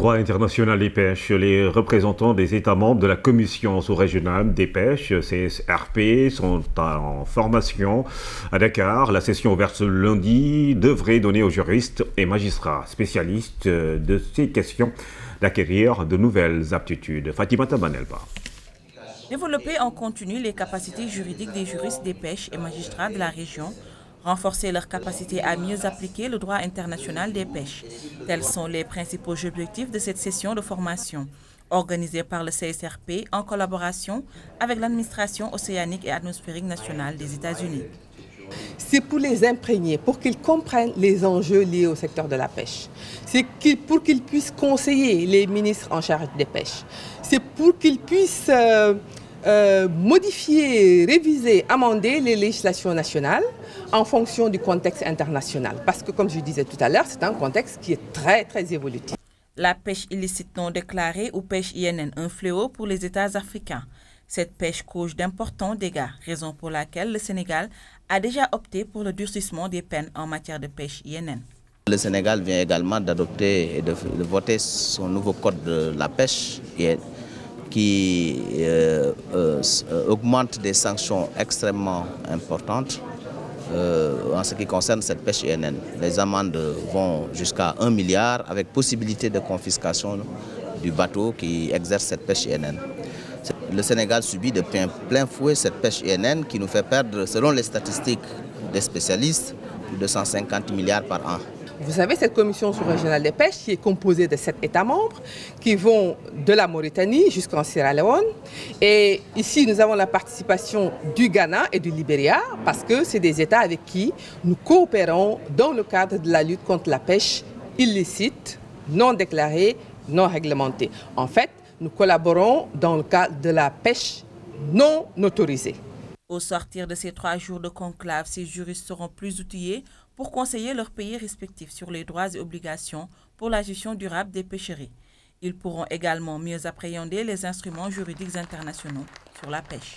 Droit international des pêches, les représentants des États membres de la Commission sous-régionale des pêches, CSRP, sont en formation à Dakar. La session ouverte ce lundi devrait donner aux juristes et magistrats spécialistes de ces questions d'acquérir de nouvelles aptitudes. Fatimata Banelba. Développer en continu les capacités juridiques des juristes des pêches et magistrats de la région, renforcer leur capacité à mieux appliquer le droit international des pêches. Tels sont les principaux objectifs de cette session de formation, organisée par le CSRP en collaboration avec l'administration océanique et atmosphérique nationale des États-Unis. C'est pour les imprégner, pour qu'ils comprennent les enjeux liés au secteur de la pêche. C'est pour qu'ils puissent conseiller les ministres en charge des pêches. C'est pour qu'ils puissent modifier, réviser, amender les législations nationales en fonction du contexte international. Parce que, comme je disais tout à l'heure, c'est un contexte qui est très, très évolutif. La pêche illicite non déclarée ou pêche INN, un fléau pour les États africains. Cette pêche cause d'importants dégâts, raison pour laquelle le Sénégal a déjà opté pour le durcissement des peines en matière de pêche INN. Le Sénégal vient également d'adopter et de voter son nouveau code de la pêche qui augmente des sanctions extrêmement importantes en ce qui concerne cette pêche INN. Les amendes vont jusqu'à 1 milliard avec possibilité de confiscation du bateau qui exerce cette pêche INN. Le Sénégal subit de plein fouet cette pêche INN qui nous fait perdre, selon les statistiques des spécialistes, plus de 150 milliards par an. Vous savez, cette commission sous-régionale des pêches qui est composée de 7 États membres qui vont de la Mauritanie jusqu'en Sierra Leone. Et ici, nous avons la participation du Ghana et du Libéria parce que c'est des États avec qui nous coopérons dans le cadre de la lutte contre la pêche illicite, non déclarée, non réglementée. En fait, nous collaborons dans le cadre de la pêche non autorisée. Au sortir de ces 3 jours de conclave, ces juristes seront plus outillés pour conseiller leurs pays respectifs sur les droits et obligations pour la gestion durable des pêcheries. Ils pourront également mieux appréhender les instruments juridiques internationaux sur la pêche.